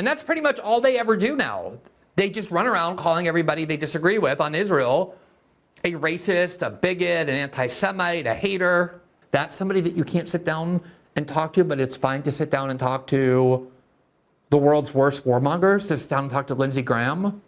And that's pretty much all they ever do now. They just run around calling everybody they disagree with on Israel a racist, a bigot, an anti-Semite, a hater. That's somebody that you can't sit down and talk to, but it's fine to sit down and talk to the world's worst warmongers, to sit down and talk to Lindsey Graham.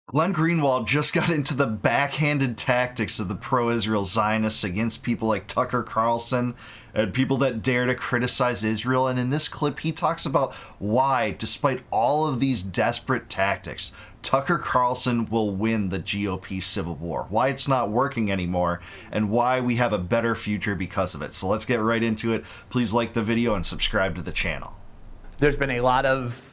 Glenn Greenwald just got into the backhanded tactics of the pro-Israel Zionists against people like Tucker Carlson and people that dare to criticize Israel. And in this clip, he talks about why, despite all of these desperate tactics, Tucker Carlson will win the GOP civil war, why it's not working anymore, and why we have a better future because of it. So let's get right into it. Please like the video and subscribe to the channel. There's been a lot of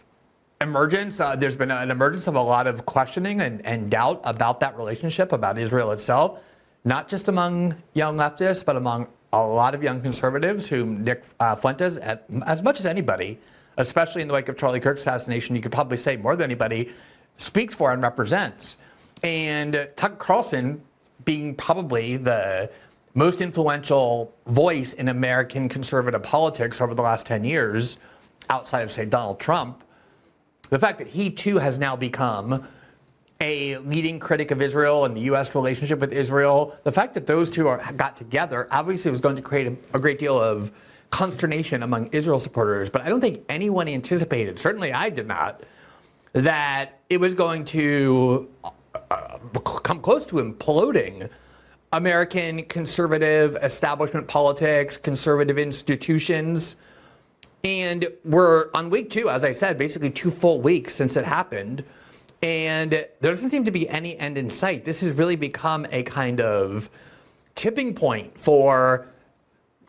emergence. There's been an emergence of a lot of questioning and doubt about that relationship, about Israel itself, not just among young leftists, but among a lot of young conservatives whom Nick Fuentes, as much as anybody, especially in the wake of Charlie Kirk's assassination, you could probably say more than anybody, speaks for and represents. And Tucker Carlson, being probably the most influential voice in American conservative politics over the last 10 years, outside of, say, Donald Trump, the fact that he, too, has now become a leading critic of Israel and the U.S. relationship with Israel, the fact that those two got together obviously was going to create a great deal of consternation among Israel supporters. But I don't think anyone anticipated, certainly I did not, that it was going to come close to imploding American conservative establishment politics, conservative institutions. And we're on week 2, as I said, basically 2 full weeks since it happened. And there doesn't seem to be any end in sight. This has really become a kind of tipping point for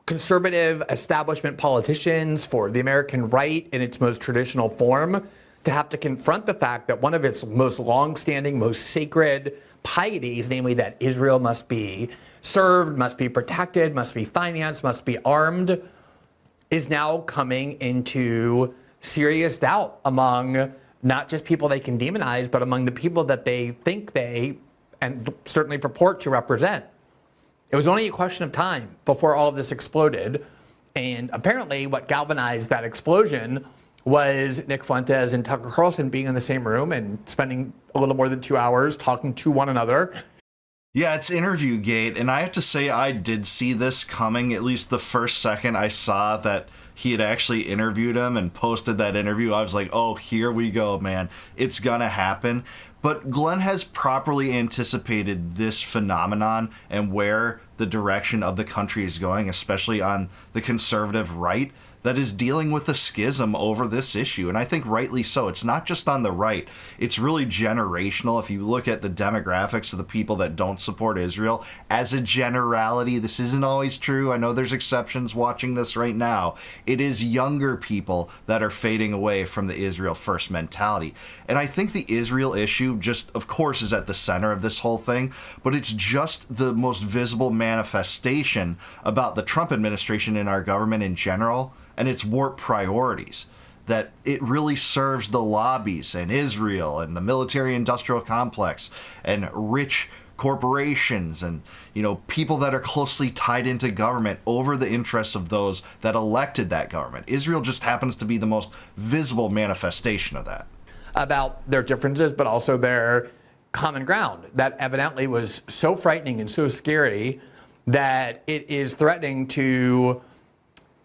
conservative establishment politicians, for the American right in its most traditional form, to have to confront the fact that one of its most long-standing, most sacred pieties, namely that Israel must be served, must be protected, must be financed, must be armed, is now coming into serious doubt among not just people they can demonize, but among the people that they think they, and certainly purport to represent. It was only a question of time before all of this exploded. And apparently what galvanized that explosion was Nick Fuentes and Tucker Carlson being in the same room and spending a little more than 2 hours talking to one another. Yeah, it's Interviewgate, and I have to say I did see this coming. At least the first second I saw that he had actually interviewed him and posted that interview, I was like, oh, here we go, man. It's gonna happen. But Glenn has properly anticipated this phenomenon and where the direction of the country is going, especially on the conservative right, that is dealing with a schism over this issue. And I think rightly so. It's not just on the right. It's really generational. If you look at the demographics of the people that don't support Israel, as a generality, this isn't always true. I know there's exceptions watching this right now. It is younger people that are fading away from the Israel first mentality. And I think the Israel issue just, of course, is at the center of this whole thing, but it's just the most visible manifestation about the Trump administration and our government in general, and its warped priorities, that it really serves the lobbies and Israel and the military-industrial complex and rich corporations and, you know, people that are closely tied into government over the interests of those that elected that government. Israel just happens to be the most visible manifestation of that. About their differences, but also their common ground that evidently was so frightening and so scary that it is threatening to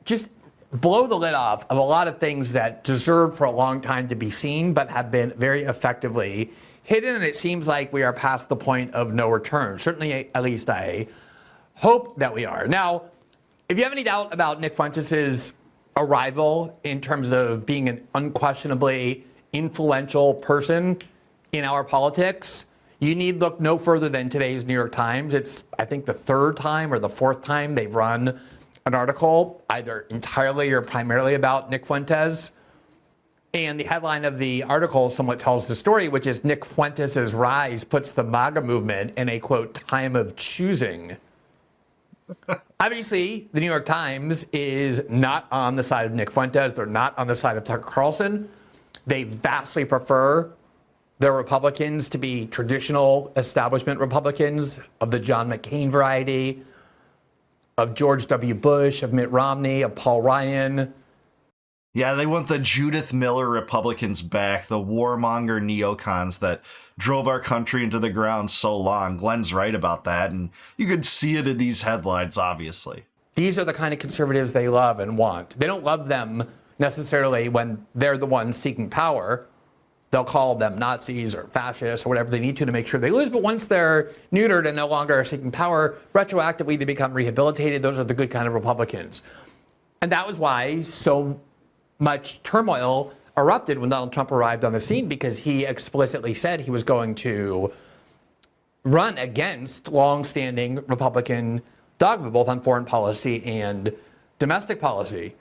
just blow the lid off of a lot of things that deserve for a long time to be seen, but have been very effectively hidden. And it seems like we are past the point of no return. Certainly, at least I hope that we are. Now, if you have any doubt about Nick Fuentes' arrival in terms of being an unquestionably influential person in our politics, you need look no further than today's New York Times. It's, I think, the 3rd time or the 4th time they've run an article either entirely or primarily about Nick Fuentes. And the headline of the article somewhat tells the story, which is Nick Fuentes' rise puts the MAGA movement in a, quote, time of choosing. Obviously, the New York Times is not on the side of Nick Fuentes. They're not on the side of Tucker Carlson. They vastly prefer their Republicans to be traditional establishment Republicans of the John McCain variety, of George W. Bush, of Mitt Romney, of Paul Ryan. Yeah, they want the Judith Miller Republicans back, the warmonger neocons that drove our country into the ground so long. Glenn's right about that, and you could see it in these headlines, obviously. These are the kind of conservatives they love and want. They don't love them necessarily when they're the ones seeking power. They'll call them Nazis or fascists or whatever they need to make sure they lose. But once they're neutered and no longer seeking power, retroactively they become rehabilitated. Those are the good kind of Republicans. And that was why so much turmoil erupted when Donald Trump arrived on the scene, because he explicitly said he was going to run against longstanding Republican dogma, both on foreign policy and domestic policy.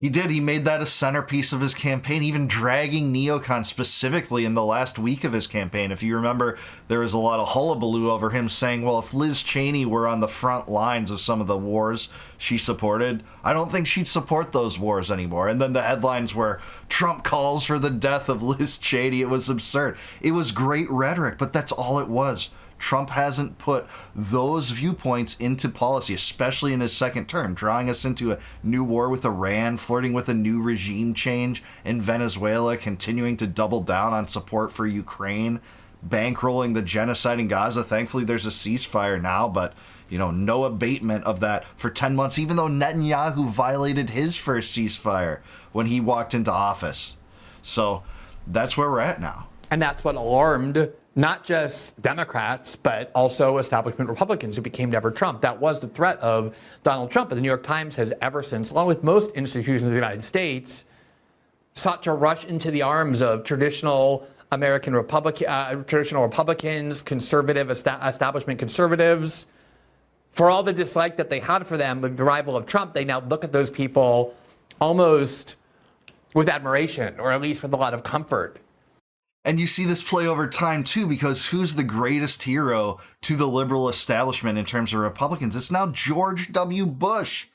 He did. He made that a centerpiece of his campaign, even dragging neocons specifically in the last week of his campaign. If you remember, there was a lot of hullabaloo over him saying, well, if Liz Cheney were on the front lines of some of the wars she supported, I don't think she'd support those wars anymore. And then the headlines were, Trump calls for the death of Liz Cheney. It was absurd. It was great rhetoric, but that's all it was. Trump hasn't put those viewpoints into policy, especially in his second term, drawing us into a new war with Iran, flirting with a new regime change in Venezuela, continuing to double down on support for Ukraine, bankrolling the genocide in Gaza. Thankfully, there's a ceasefire now, but no abatement of that for 10 months, even though Netanyahu violated his first ceasefire when he walked into office. So that's where we're at now. And that's what alarmed not just Democrats, but also establishment Republicans who became Never Trump. That was the threat of Donald Trump. And the New York Times has ever since, along with most institutions of the United States, sought to rush into the arms of traditional traditional Republicans, conservative establishment conservatives. For all the dislike that they had for them with the arrival of Trump, they now look at those people almost with admiration, or at least with a lot of comfort. And you see this play over time, too, because who's the greatest hero to the liberal establishment in terms of Republicans? It's now George W. Bush.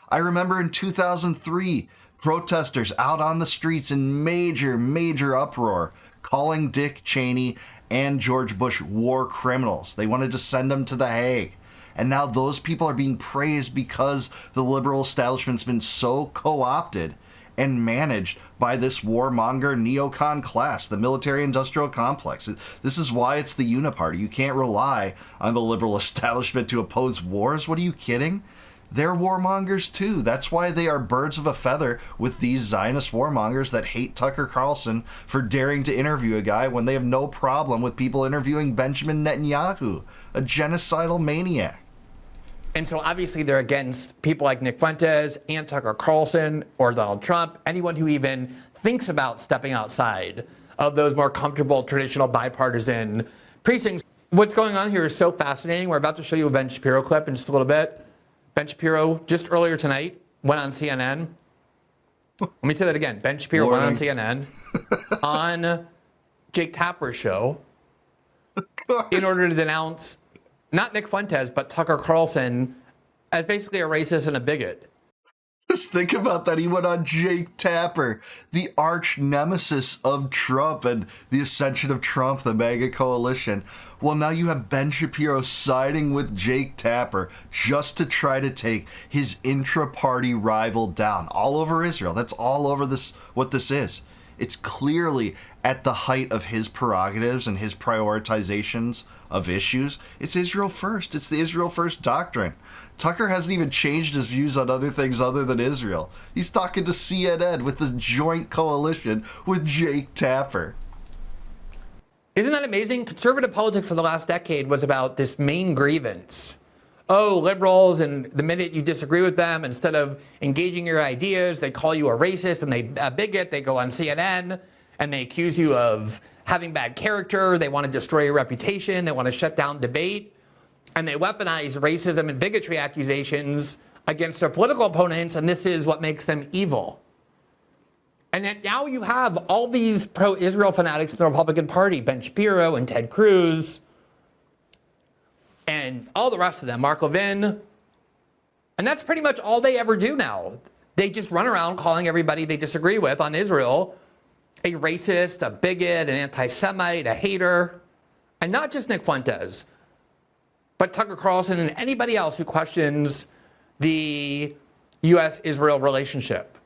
I remember in 2003, protesters out on the streets in major uproar, calling Dick Cheney and George Bush war criminals. They wanted to send them to The Hague. And now those people are being praised because the liberal establishment's been so co-opted and managed by this warmonger neocon class, the military-industrial complex. This is why it's the uniparty. You can't rely on the liberal establishment to oppose wars. What are you kidding? They're warmongers too. That's why they are birds of a feather with these Zionist warmongers that hate Tucker Carlson for daring to interview a guy when they have no problem with people interviewing Benjamin Netanyahu, a genocidal maniac. And so obviously they're against people like Nick Fuentes and Tucker Carlson or Donald Trump, anyone who even thinks about stepping outside of those more comfortable traditional bipartisan precincts. What's going on here is so fascinating. We're about to show you a Ben Shapiro clip in just a little bit. Ben Shapiro, just earlier tonight, went on CNN. Let me say that again. Ben Shapiro went on CNN on Jake Tapper's show in order to denounce not Nick Fuentes, but Tucker Carlson as basically a racist and a bigot. Just think about that. He went on Jake Tapper, the arch nemesis of Trump and the ascension of Trump, the MAGA coalition. Well, now you have Ben Shapiro siding with Jake Tapper just to try to take his intra-party rival down all over Israel. That's all over this. What this is. It's clearly at the height of his prerogatives and his prioritizations of issues. It's Israel first. It's the Israel first doctrine. Tucker hasn't even changed his views on other things other than Israel. He's talking to CNN with this joint coalition with Jake Tapper. Isn't that amazing? Conservative politics for the last decade was about this main grievance. Oh, liberals, and the minute you disagree with them, instead of engaging your ideas, they call you a racist and a bigot. They go on CNN and they accuse you of having bad character. They want to destroy your reputation. They want to shut down debate. And they weaponize racism and bigotry accusations against their political opponents, and this is what makes them evil. And yet now you have all these pro-Israel fanatics in the Republican Party, Ben Shapiro and Ted Cruz, and all the rest of them, Mark Levin. And that's pretty much all they ever do now. They just run around calling everybody they disagree with on Israel a racist, a bigot, an anti-Semite, a hater. And not just Nick Fuentes, but Tucker Carlson and anybody else who questions the U.S.-Israel relationship.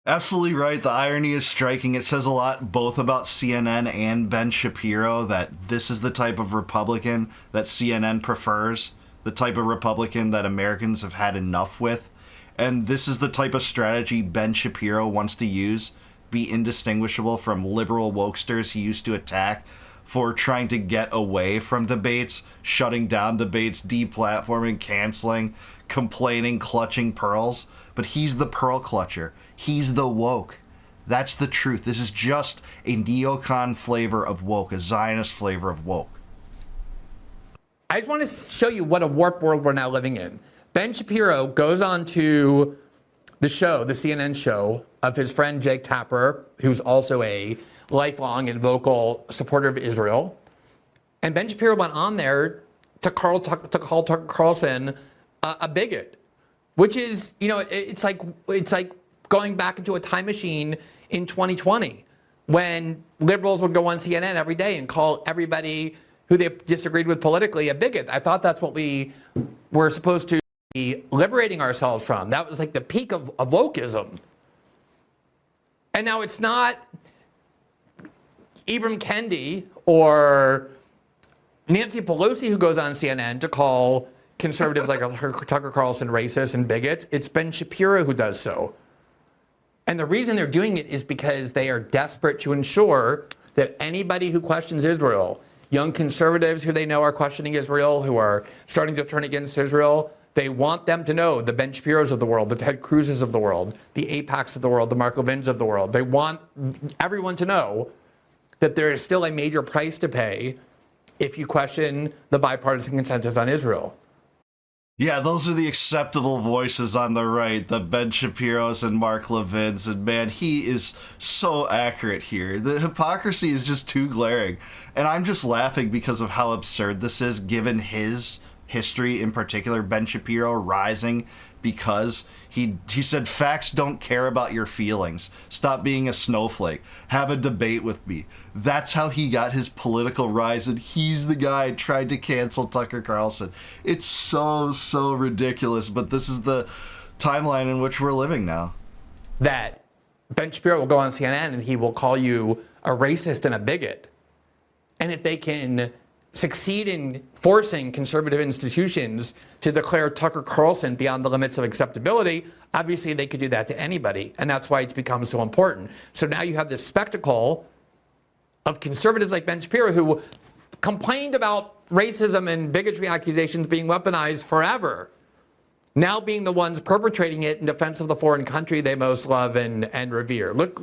Absolutely right. The irony is striking. It says a lot both about CNN and Ben Shapiro that this is the type of Republican that CNN prefers, the type of Republican that Americans have had enough with. And this is the type of strategy Ben Shapiro wants to use, be indistinguishable from liberal wokesters he used to attack for trying to get away from debates, shutting down debates, deplatforming, canceling, complaining, clutching pearls. But he's the pearl clutcher. He's the woke. That's the truth. This is just a neocon flavor of woke, a Zionist flavor of woke. I just want to show you what a warped world we're now living in. Ben Shapiro goes on to the show, the CNN show, of his friend Jake Tapper, who's also a lifelong and vocal supporter of Israel. And Ben Shapiro went on there to call Tucker Carlson a bigot. Which is, it's like going back into a time machine in 2020 when liberals would go on CNN every day and call everybody who they disagreed with politically a bigot. I thought that's what we were supposed to be liberating ourselves from. That was like the peak of wokeism. And now it's not Ibram Kendi or Nancy Pelosi who goes on CNN to call conservatives like Tucker Carlson racist and bigots. It's Ben Shapiro who does so. And the reason they're doing it is because they are desperate to ensure that anybody who questions Israel, young conservatives who they know are questioning Israel, who are starting to turn against Israel, they want them to know, the Ben Shapiros of the world, the Ted Cruzes of the world, the AIPACs of the world, the Mark Levins of the world. They want everyone to know that there is still a major price to pay if you question the bipartisan consensus on Israel. Yeah, those are the acceptable voices on the right, the Ben Shapiros and Mark Levins, and man, he is so accurate here. The hypocrisy is just too glaring, and I'm just laughing because of how absurd this is, given his history in particular. Ben Shapiro rising because he said, facts don't care about your feelings. Stop being a snowflake. Have a debate with me. That's how he got his political rise, and he's the guy who tried to cancel Tucker Carlson. It's so ridiculous, but this is the timeline in which we're living now. That Ben Shapiro will go on CNN and he will call you a racist and a bigot. And if they can succeed in forcing conservative institutions to declare Tucker Carlson beyond the limits of acceptability, obviously they could do that to anybody. And that's why it's become so important. So now you have this spectacle of conservatives like Ben Shapiro who complained about racism and bigotry accusations being weaponized forever, now being the ones perpetrating it in defense of the foreign country they most love and revere. Look.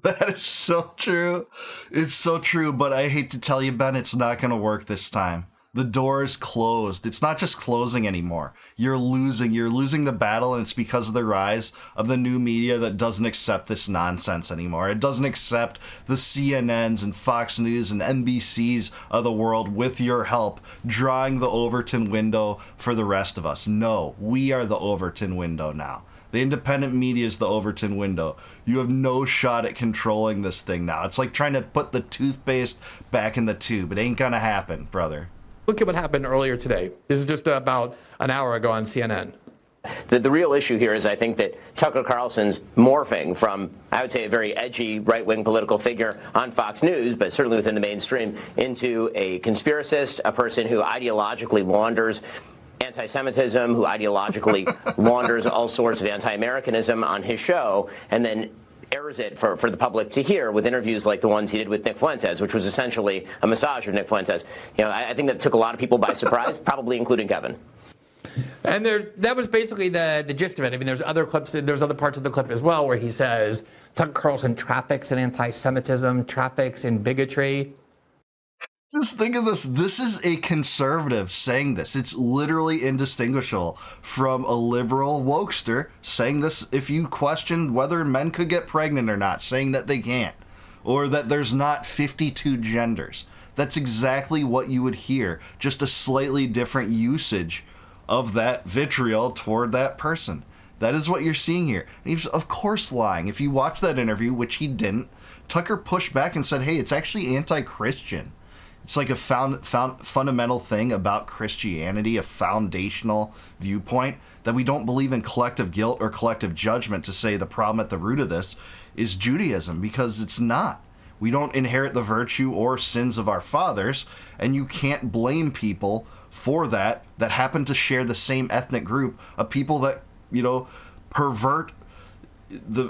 That is so true. It's so true, but I hate to tell you, Ben, it's not going to work this time. The door is closed. It's not just closing anymore. You're losing the battle, and it's because of the rise of the new media that doesn't accept this nonsense anymore. It doesn't accept the CNNs and Fox News and NBCs of the world, with your help, drawing the Overton window for the rest of us. No, we are the Overton window now. The independent media is the Overton window. You have no shot at controlling this thing now. It's like trying to put the toothpaste back in the tube. It ain't gonna happen, brother. Look at what happened earlier today. This is just about an hour ago on CNN. The real issue here is, I think, that Tucker Carlson's morphing from, I would say, a very edgy right-wing political figure on Fox News, but certainly within the mainstream, into a conspiracist, a person who ideologically launders anti-Semitism, who ideologically launders all sorts of anti-Americanism on his show, and then airs it for the public to hear with interviews like the ones he did with Nick Fuentes, which was essentially a massage of Nick Fuentes. I think that took a lot of people by surprise, probably including Kevin. And that was basically the gist of it. I mean, there's other clips, there's other parts of the clip as well where he says Tucker Carlson traffics in anti-Semitism, traffics in bigotry. Just think of this. This is a conservative saying this. It's literally indistinguishable from a liberal wokester saying this. If you question whether men could get pregnant or not, saying that they can't, or that there's not 52 genders. That's exactly what you would hear, just a slightly different usage of that vitriol toward that person. That is what you're seeing here. And he's, of course, lying. If you watch that interview, which he didn't, Tucker pushed back and said, hey, it's actually anti-Christian. It's like a fundamental thing about Christianity, a foundational viewpoint, that we don't believe in collective guilt or collective judgment to say the problem at the root of this is Judaism, because it's not. We don't inherit the virtue or sins of our fathers, and you can't blame people for that happen to share the same ethnic group of people that, pervert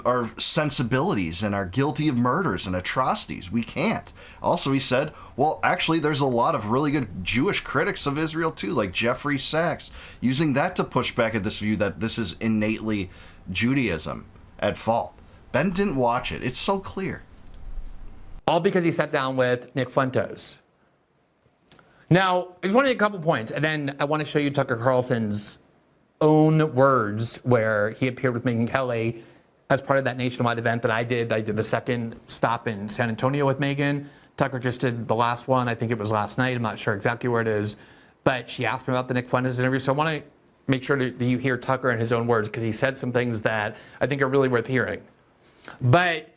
our sensibilities and are guilty of murders and atrocities. We can't. Also, he said, well, actually, there's a lot of really good Jewish critics of Israel, too, like Jeffrey Sachs, using that to push back at this view that this is innately Judaism at fault. Ben didn't watch it. It's so clear. All because he sat down with Nick Fuentes. Now, I just want to make a couple points, and then I want to show you Tucker Carlson's own words where he appeared with Megyn Kelly as part of that nationwide event that I did. I did the second stop in San Antonio with Megyn. Tucker just did the last one. I think it was last night. I'm not sure exactly where it is. But she asked me about the Nick Fuentes interview. So I want to make sure that you hear Tucker in his own words, because he said some things that I think are really worth hearing. But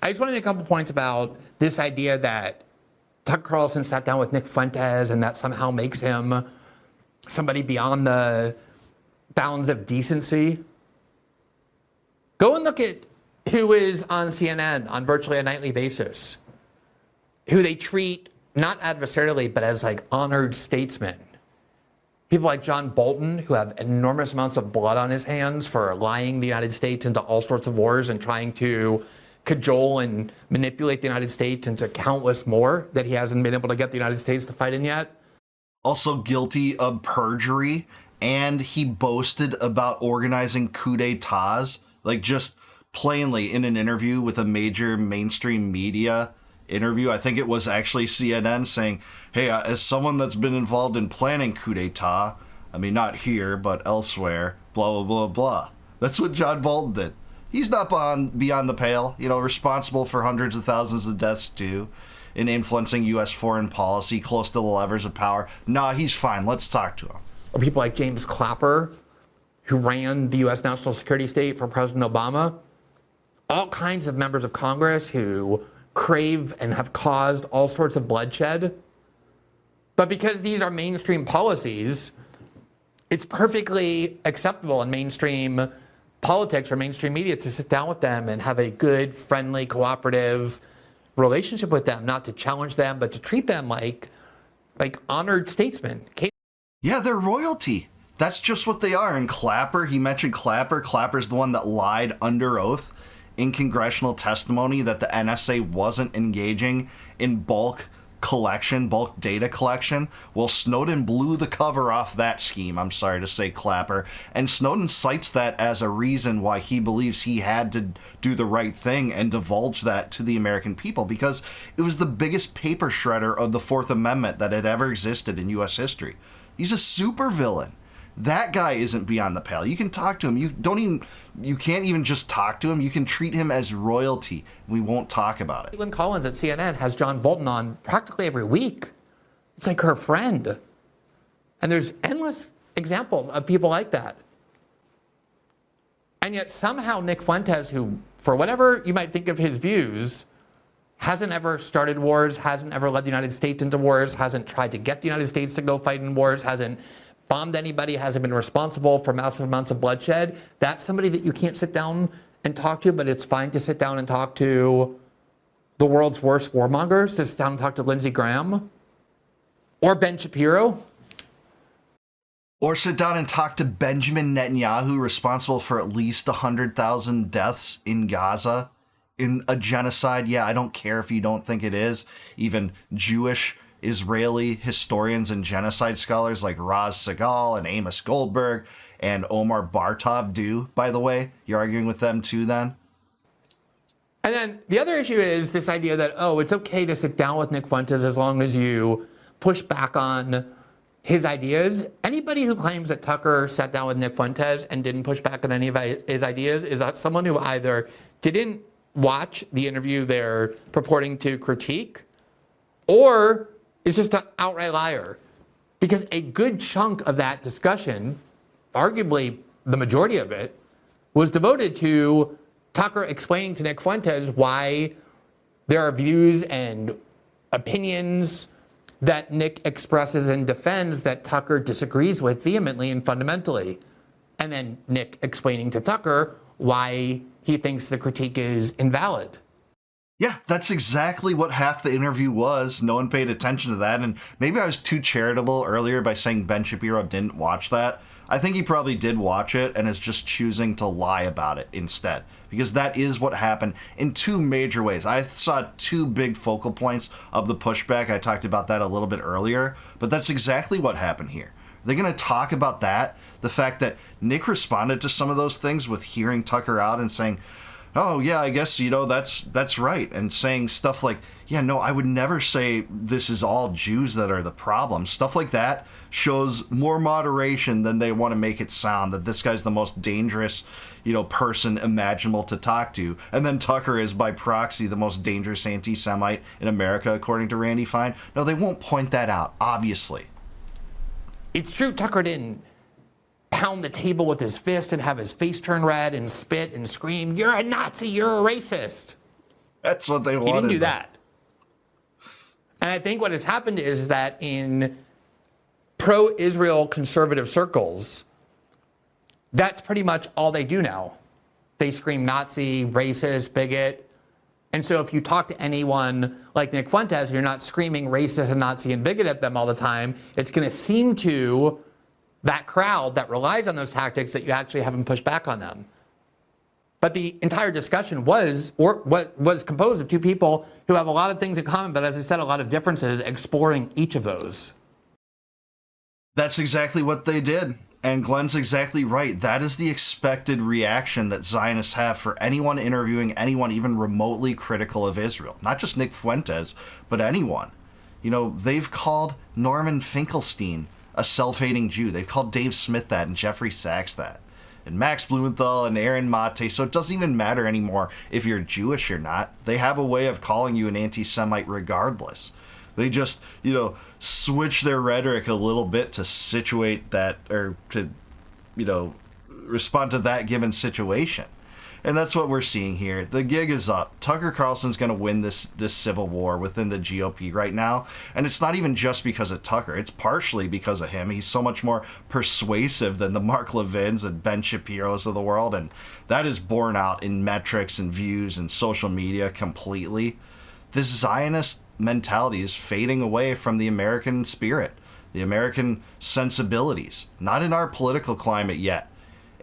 I just want to make a couple points about this idea that Tucker Carlson sat down with Nick Fuentes and that somehow makes him somebody beyond the bounds of decency. Go and look at who is on CNN on virtually a nightly basis, who they treat not adversarially, but as like honored statesmen. People like John Bolton, who have enormous amounts of blood on his hands for lying the United States into all sorts of wars and trying to cajole and manipulate the United States into countless more that he hasn't been able to get the United States to fight in yet. Also guilty of perjury, and he boasted about organizing coup d'etats, like just plainly in an interview with a major mainstream media interview. I think it was actually CNN saying, hey, as someone that's been involved in planning coup d'etat, I mean, not here, but elsewhere, blah, blah, blah, blah. That's what John Bolton did. He's not beyond the pale, responsible for hundreds of thousands of deaths too, in influencing U.S. foreign policy, close to the levers of power. Nah, he's fine. Let's talk to him. Or people like James Clapper, who ran the U.S. National Security State for President Obama. All kinds of members of Congress who crave and have caused all sorts of bloodshed. But because these are mainstream policies, it's perfectly acceptable in mainstream politics or mainstream media to sit down with them and have a good, friendly, cooperative relationship with them, not to challenge them, but to treat them like honored statesmen. Yeah, they're royalty. That's just what they are. And Clapper, he mentioned Clapper. Clapper's the one that lied under oath in congressional testimony that the NSA wasn't engaging in bulk data collection. Well, Snowden blew the cover off that scheme, I'm sorry to say, Clapper. And Snowden cites that as a reason why he believes he had to do the right thing and divulge that to the American people, because it was the biggest paper shredder of the Fourth Amendment that had ever existed in U.S. history. He's a supervillain. That guy isn't beyond the pale. You can talk to him. You can't even just talk to him. You can treat him as royalty. We won't talk about it. Caitlin Collins at CNN has John Bolton on practically every week. It's like her friend. And there's endless examples of people like that. And yet somehow Nick Fuentes, who, for whatever you might think of his views, hasn't ever started wars, hasn't ever led the United States into wars, hasn't tried to get the United States to go fight in wars, hasn't bombed anybody, hasn't been responsible for massive amounts of bloodshed. That's somebody that you can't sit down and talk to, but it's fine to sit down and talk to the world's worst warmongers, to sit down and talk to Lindsey Graham or Ben Shapiro. Or sit down and talk to Benjamin Netanyahu, responsible for at least 100,000 deaths in Gaza in a genocide. Yeah, I don't care if you don't think it is. Even Jewish Israeli historians and genocide scholars like Raz Segal and Amos Goldberg and Omar Bartov do, by the way. You're arguing with them too then? And then the other issue is this idea that, it's okay to sit down with Nick Fuentes as long as you push back on his ideas. Anybody who claims that Tucker sat down with Nick Fuentes and didn't push back on any of his ideas is someone who either didn't watch the interview they're purporting to critique, or is just an outright liar. Because a good chunk of that discussion, arguably the majority of it, was devoted to Tucker explaining to Nick Fuentes why there are views and opinions that Nick expresses and defends that Tucker disagrees with vehemently and fundamentally. And then Nick explaining to Tucker why he thinks the critique is invalid. Yeah, that's exactly what half the interview was. No one paid attention to that. And maybe I was too charitable earlier by saying Ben Shapiro didn't watch that. I think he probably did watch it and is just choosing to lie about it instead. Because that is what happened in two major ways. I saw two big focal points of the pushback. I talked about that a little bit earlier. But that's exactly what happened here. They're going to talk about that. The fact that Nick responded to some of those things with hearing Tucker out and saying, oh, yeah, I guess, that's right. And saying stuff like, yeah, no, I would never say this is all Jews that are the problem. Stuff like that shows more moderation than they want to make it sound, that this guy's the most dangerous, person imaginable to talk to. And then Tucker is, by proxy, the most dangerous anti-Semite in America, according to Randy Fine. No, they won't point that out, obviously. It's true Tucker didn't pound the table with his fist and have his face turn red and spit and scream, "You're a Nazi, you're a racist." That's what they wanted. He didn't do that. And I think what has happened is that in pro-Israel conservative circles, that's pretty much all they do now. They scream Nazi, racist, bigot. And so if you talk to anyone like Nick Fuentes, you're not screaming racist and Nazi and bigot at them all the time, it's going to seem to that crowd that relies on those tactics that you actually haven't pushed back on them. But the entire discussion was composed of two people who have a lot of things in common, but as I said, a lot of differences, exploring each of those. That's exactly what they did. And Glenn's exactly right. That is the expected reaction that Zionists have for anyone interviewing anyone even remotely critical of Israel. Not just Nick Fuentes, but anyone. They've called Norman Finkelstein a self-hating Jew. They've called Dave Smith that and Jeffrey Sachs that. And Max Blumenthal and Aaron Mate, so it doesn't even matter anymore if you're Jewish or not. They have a way of calling you an anti-Semite regardless. They just, switch their rhetoric a little bit to situate that, or to, respond to that given situation. And that's what we're seeing here. The gig is up. Tucker Carlson's going to win this civil war within the GOP right now. And it's not even just because of Tucker. It's partially because of him. He's so much more persuasive than the Mark Levins and Ben Shapiro's of the world. And that is borne out in metrics and views and social media completely. This Zionist mentality is fading away from the American spirit, the American sensibilities. Not in our political climate yet.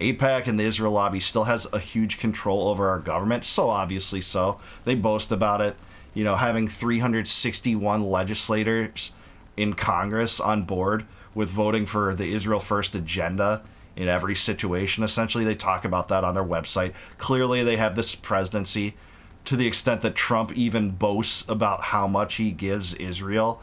AIPAC and the Israel lobby still has a huge control over our government, so obviously so. They boast about it, having 361 legislators in Congress on board with voting for the Israel First agenda in every situation. Essentially, they talk about that on their website. Clearly, they have this presidency to the extent that Trump even boasts about how much he gives Israel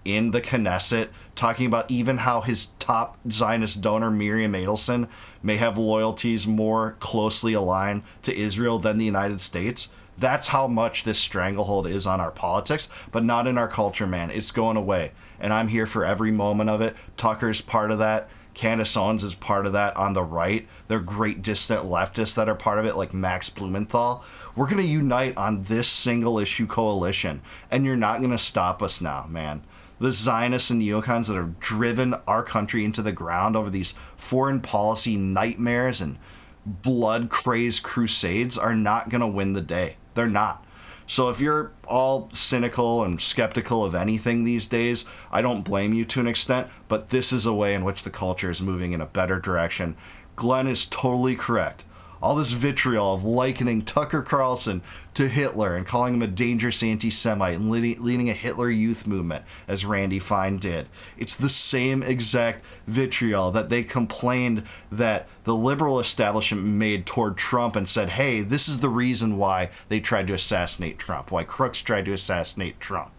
in the Knesset, talking about even how his top Zionist donor, Miriam Adelson, may have loyalties more closely aligned to Israel than the United States. That's how much this stranglehold is on our politics, but not in our culture, man. It's going away, and I'm here for every moment of it. Tucker's part of that. Candace Owens is part of that on the right. They're great distant leftists that are part of it, like Max Blumenthal. We're going to unite on this single issue coalition, and you're not going to stop us now, man. The Zionists and neocons that have driven our country into the ground over these foreign policy nightmares and blood-crazed crusades are not going to win the day. They're not. So if you're all cynical and skeptical of anything these days, I don't blame you to an extent, but this is a way in which the culture is moving in a better direction. Glenn is totally correct. All this vitriol of likening Tucker Carlson to Hitler and calling him a dangerous anti-Semite and leading a Hitler youth movement, as Randy Fine did. It's the same exact vitriol that they complained that the liberal establishment made toward Trump and said, hey, this is the reason why they tried to assassinate Trump, why crooks tried to assassinate Trump.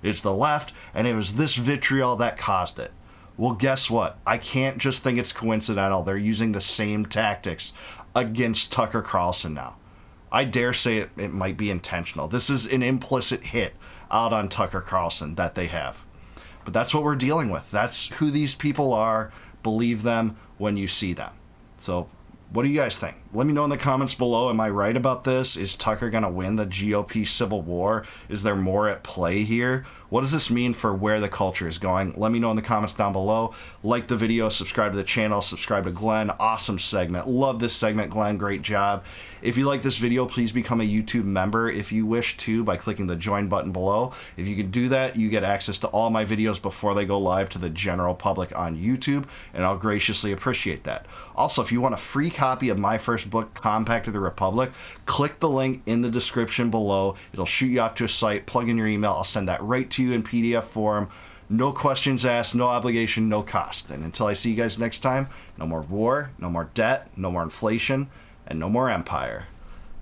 It's the left, and it was this vitriol that caused it. Well, guess what? I can't just think it's coincidental. They're using the same tactics against Tucker Carlson now. I dare say it might be intentional. This is an implicit hit out on Tucker Carlson that they have. But that's what we're dealing with. That's who these people are. Believe them when you see them. So what do you guys think? Let me know in the comments below, am I right about this? Is Tucker going to win the GOP civil war? Is there more at play here? What does this mean for where the culture is going? Let me know in the comments down below. Like the video, subscribe to the channel, subscribe to Glenn. Awesome segment. Love this segment, Glenn. Great job. If you like this video, please become a YouTube member if you wish to by clicking the join button below. If you can do that, you get access to all my videos before they go live to the general public on YouTube, and I'll graciously appreciate that. Also, if you want a free copy of my first book, Compact of the Republic, click the link in the description below. It'll shoot you off to a site, plug in your email, I'll send that right to you in PDF form. No questions asked, no obligation, no cost. And until I see you guys next time, no more war, no more debt, no more inflation, and no more empire.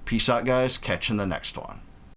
Peace out, guys. Catch you in the next one.